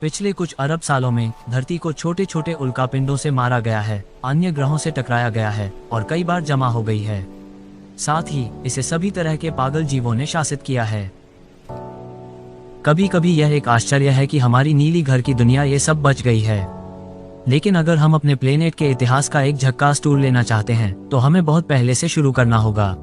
पिछले कुछ अरब सालों में धरती को छोटे छोटे उल्कापिंडों से मारा गया है, अन्य ग्रहों से टकराया गया है और कई बार जमा हो गई है। साथ ही इसे सभी तरह के पागल जीवों ने शासित किया है। कभी कभी यह एक आश्चर्य है कि हमारी नीली घर की दुनिया ये सब बच गई है। लेकिन अगर हम अपने प्लेनेट के इतिहास का एक झक्कास टूर लेना चाहते हैं तो हमें बहुत पहले से शुरू करना होगा।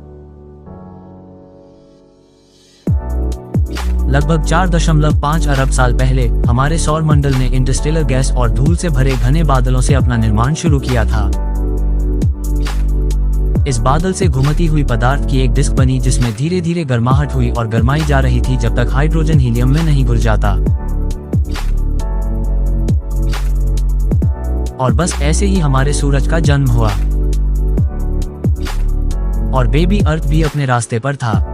लगभग 4.5 अरब साल पहले हमारे सौर मंडल ने इंटरस्टेलर गैस और धूल से भरे घने बादलों से अपना निर्माण शुरू किया था। इस बादल से घुमती हुई पदार्थ की एक डिस्क बनी जिसमें धीरे धीरे गर्माहट हुई और गर्माई जा रही थी जब तक हाइड्रोजन हीलियम में नहीं घुल जाता। और बस ऐसे ही हमारे सूरज का जन्म हुआ और बेबी अर्थ भी अपने रास्ते पर था।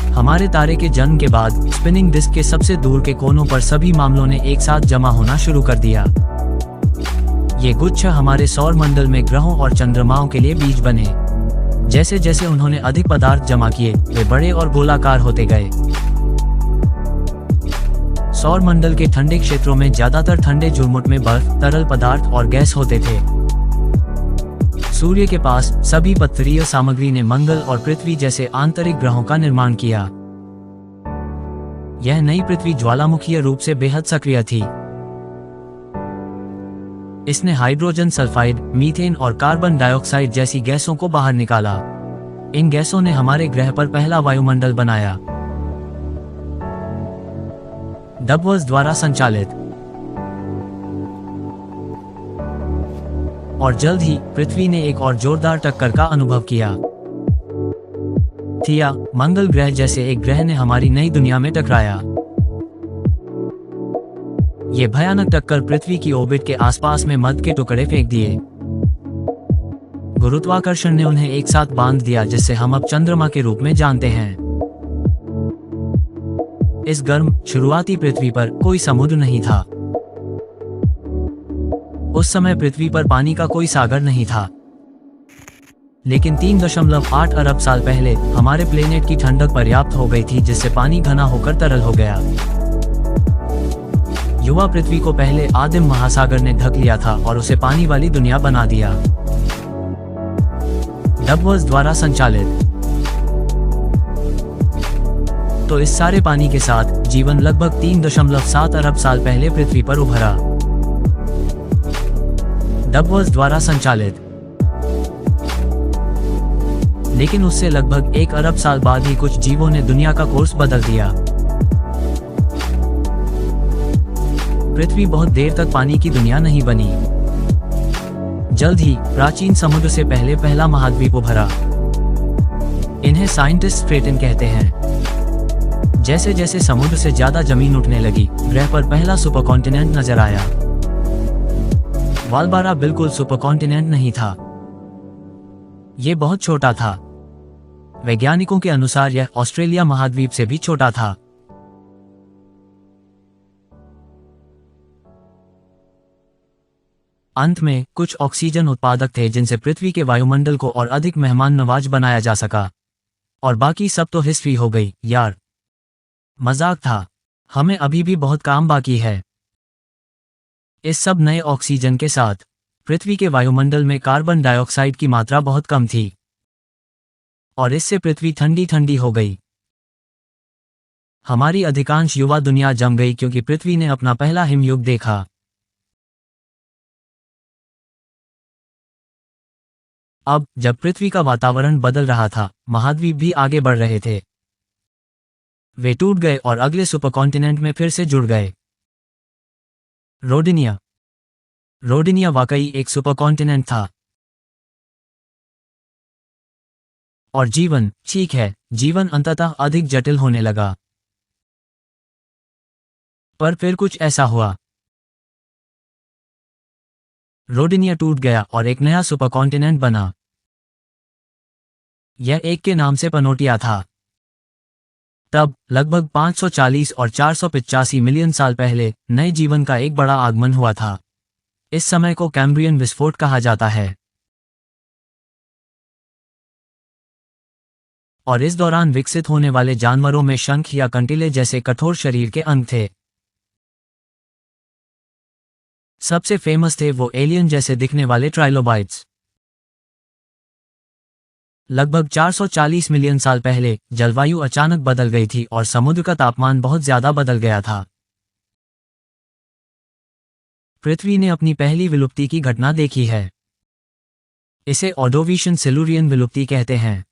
हमारे तारे के जन्म के बाद स्पिनिंग डिस्क के सबसे दूर के कोनों पर सभी मामलों ने एक साथ जमा होना शुरू कर दिया। ये गुच्छा हमारे सौर मंडल में ग्रहों और चंद्रमाओं के लिए बीज बने। जैसे जैसे उन्होंने अधिक पदार्थ जमा किए वे बड़े और गोलाकार होते गए। सौर मंडल के ठंडे क्षेत्रों में ज्यादातर ठंडे झुरमुट में बर्फ, तरल पदार्थ और गैस होते थे। सूर्य के पास सभी पत्थरीय सामग्री ने मंगल और पृथ्वी जैसे आंतरिक ग्रहों का निर्माण किया। यह नई पृथ्वी ज्वालामुखीय रूप से बेहद सक्रिय थी। इसने हाइड्रोजन सल्फाइड, मीथेन और कार्बन डाइऑक्साइड जैसी गैसों को बाहर निकाला। इन गैसों ने हमारे ग्रह पर पहला वायुमंडल बनाया। डबवर्स द्वारा संचालित। और जल्द ही पृथ्वी ने एक और जोरदार टक्कर का अनुभव किया। थिया, मंगल ग्रह जैसे एक ग्रह ने हमारी नई दुनिया में टकराया। ये भयानक टक्कर पृथ्वी की ऑर्बिट के आसपास में मध के टुकड़े फेंक दिए। गुरुत्वाकर्षण ने उन्हें एक साथ बांध दिया जिससे हम अब चंद्रमा के रूप में जानते हैं। इस गर्म शुरुआती पृथ्वी पर कोई समुद्र नहीं था। उस समय पृथ्वी पर पानी का कोई सागर नहीं था। लेकिन 3.8 अरब साल पहले हमारे प्लेनेट की ठंडक पर्याप्त हो गई थी जिससे पानी घना होकर तरल हो गया। युवा पृथ्वी को पहले आदिम महासागर ने ढक लिया था और उसे पानी वाली दुनिया बना दिया। डबवर्स द्वारा संचालित। तो इस सारे पानी के साथ जीवन लगभग 3.7 अरब साल पहले पृथ्वी पर उभरा। डबवर्स द्वारा संचालित। लेकिन उससे लगभग 1 अरब साल बाद ही कुछ जीवों ने दुनिया का कोर्स बदल दिया। पृथ्वी बहुत देर तक पानी की दुनिया नहीं बनी। जल्द ही प्राचीन समुद्र से पहले पहला महाद्वीप उभरा। इन्हें साइंटिस्ट स्ट्रेटन कहते हैं। जैसे जैसे समुद्र से ज्यादा जमीन उठने लगी, ग्रह पर पहला सुपरकॉन्टिनेंट नजर आया। वालबारा बिल्कुल सुपरकॉन्टिनेंट नहीं था। यह बहुत छोटा था। वैज्ञानिकों के अनुसार यह ऑस्ट्रेलिया महाद्वीप से भी छोटा था। अंत में कुछ ऑक्सीजन उत्पादक थे जिनसे पृथ्वी के वायुमंडल को और अधिक मेहमान नवाज बनाया जा सका। और बाकी सब तो हिस्ट्री हो गई यार। मजाक था। हमें अभी भी बहुत काम बाकी है। इस सब नए ऑक्सीजन के साथ पृथ्वी के वायुमंडल में कार्बन डाइऑक्साइड की मात्रा बहुत कम थी और इससे पृथ्वी ठंडी ठंडी हो गई। हमारी अधिकांश युवा दुनिया जम गई क्योंकि पृथ्वी ने अपना पहला हिमयुग देखा। अब जब पृथ्वी का वातावरण बदल रहा था, महाद्वीप भी आगे बढ़ रहे थे। वे टूट गए और अगले सुपरकॉन्टिनेंट में फिर से जुड़ गए। रोडिनिया। रोडिनिया वाकई एक सुपरकॉन्टिनेंट था। और जीवन, ठीक है, जीवन अंततः अधिक जटिल होने लगा। पर फिर कुछ ऐसा हुआ। रोडिनिया टूट गया और एक नया सुपरकॉन्टिनेंट बना। यह एक के नाम से पनोटिया था। तब लगभग 540 और 485 मिलियन साल पहले नए जीवन का एक बड़ा आगमन हुआ था। इस समय को कैम्ब्रियन विस्फोट कहा जाता है। और इस दौरान विकसित होने वाले जानवरों में शंख या कंटीले जैसे कठोर शरीर के अंग थे। सबसे फेमस थे वो एलियन जैसे दिखने वाले ट्राइलोबाइट्स। लगभग 440 मिलियन साल पहले जलवायु अचानक बदल गई थी और समुद्र का तापमान बहुत ज्यादा बदल गया था। पृथ्वी ने अपनी पहली विलुप्ति की घटना देखी है। इसे ऑर्डोविशियन सिलुरियन विलुप्ति कहते हैं।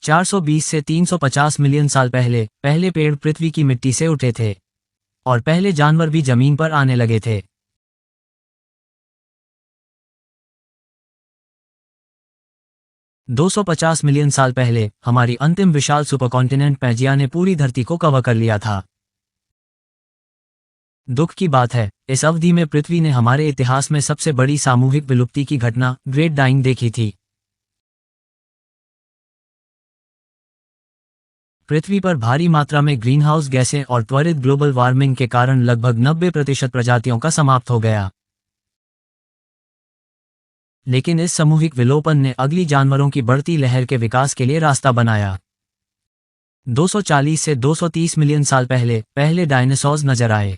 420 से 350 मिलियन साल पहले पहले पेड़ पृथ्वी की मिट्टी से उठे थे और पहले जानवर भी जमीन पर आने लगे थे। 250 मिलियन साल पहले हमारी अंतिम विशाल सुपरकॉन्टिनेंट पैंजिया ने पूरी धरती को कवर कर लिया था। दुख की बात है, इस अवधि में पृथ्वी ने हमारे इतिहास में सबसे बड़ी सामूहिक विलुप्ति की घटना ग्रेट डाइंग देखी थी। पृथ्वी पर भारी मात्रा में ग्रीनहाउस गैसें और त्वरित ग्लोबल वार्मिंग के कारण लगभग 90% प्रजातियों का समाप्त हो गया। लेकिन इस सामूहिक विलोपन ने अगली जानवरों की बढ़ती लहर के विकास के लिए रास्ता बनाया। 240 से 230 मिलियन साल पहले पहले डायनासोर्स नजर आए।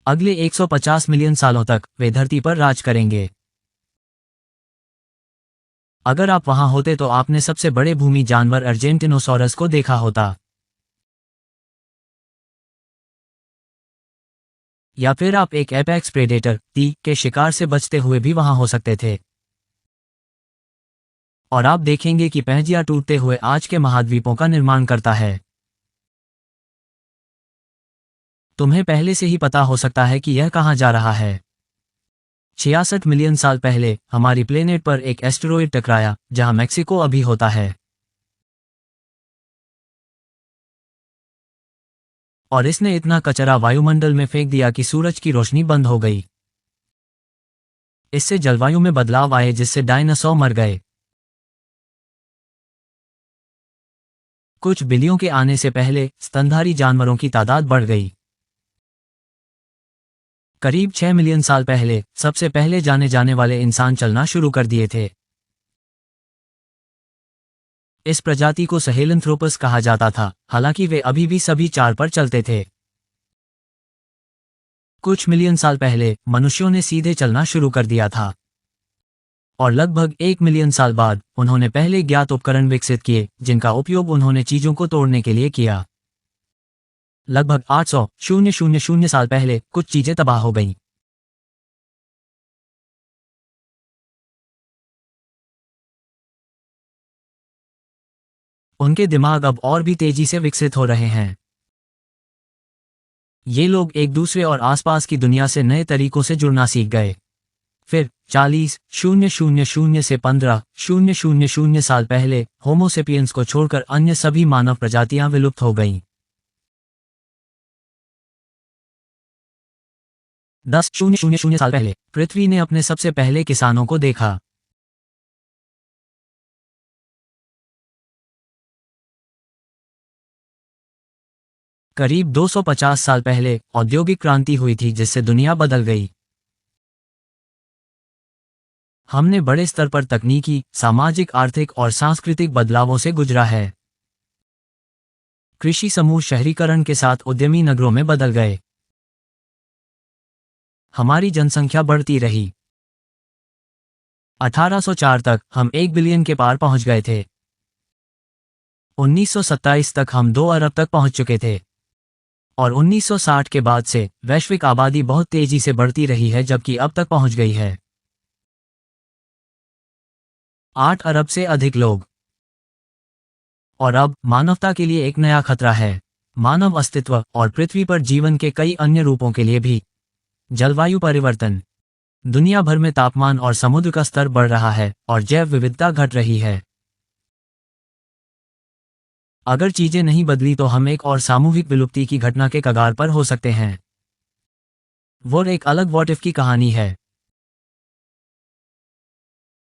अगले 150 मिलियन सालों तक वे धरती पर राज करेंगे। अगर आप वहां होते तो आपने सबसे बड़े भूमि जानवर अर्जेंटिनोसॉरस को देखा होता, या फिर आप एक एपेक्स प्रेडेटर के शिकार से बचते हुए भी वहां हो सकते थे। और आप देखेंगे कि पैंजिया टूटते हुए आज के महाद्वीपों का निर्माण करता है। तुम्हें पहले से ही पता हो सकता है कि यह कहां जा रहा है। 66 मिलियन साल पहले हमारी प्लेनेट पर एक एस्टेरॉयड टकराया जहां मैक्सिको अभी होता है, और इसने इतना कचरा वायुमंडल में फेंक दिया कि सूरज की रोशनी बंद हो गई। इससे जलवायु में बदलाव आए जिससे डायनासोर मर गए। कुछ बिल्लियों के आने से पहले स्तनधारी जानवरों की तादाद बढ़ गई। करीब 6 मिलियन साल पहले सबसे पहले जाने जाने वाले इंसान चलना शुरू कर दिए थे। इस प्रजाति को सहेलंथ्रोपस कहा जाता था, हालांकि वे अभी भी सभी चार पर चलते थे। कुछ मिलियन साल पहले मनुष्यों ने सीधे चलना शुरू कर दिया था, और लगभग 1 मिलियन साल बाद उन्होंने पहले ज्ञात उपकरण विकसित किए जिनका उपयोग उन्होंने चीजों को तोड़ने के लिए किया। लगभग 800,000 साल पहले कुछ चीजें तबाह हो गईं। उनके दिमाग अब और भी तेजी से विकसित हो रहे हैं। ये लोग एक दूसरे और आसपास की दुनिया से नए तरीकों से जुड़ना सीख गए। फिर 40,000 से 15,000 साल पहले होमो सेपियंस को छोड़कर अन्य सभी मानव प्रजातियां विलुप्त हो गईं। 10,000 साल पहले पृथ्वी ने अपने सबसे पहले किसानों को देखा। करीब 250 साल पहले औद्योगिक क्रांति हुई थी जिससे दुनिया बदल गई। हमने बड़े स्तर पर तकनीकी, सामाजिक, आर्थिक और सांस्कृतिक बदलावों से गुजरा है। कृषि समूह शहरीकरण के साथ उद्यमी नगरों में बदल गए। हमारी जनसंख्या बढ़ती रही। 1804 तक हम 1 बिलियन के पार पहुंच गए थे। 1927 तक हम 2 अरब तक पहुंच चुके थे। और 1960 के बाद से वैश्विक आबादी बहुत तेजी से बढ़ती रही है, जबकि अब तक पहुंच गई है 8 अरब से अधिक लोग। और अब मानवता के लिए एक नया खतरा है, मानव अस्तित्व और पृथ्वी पर जीवन के कई अन्य रूपों के लिए भी। जलवायु परिवर्तन। दुनिया भर में तापमान और समुद्र का स्तर बढ़ रहा है और जैव विविधता घट रही है। अगर चीजें नहीं बदली तो हम एक और सामूहिक विलुप्ति की घटना के कगार पर हो सकते हैं। वो एक अलग व्हाट इफ की कहानी है।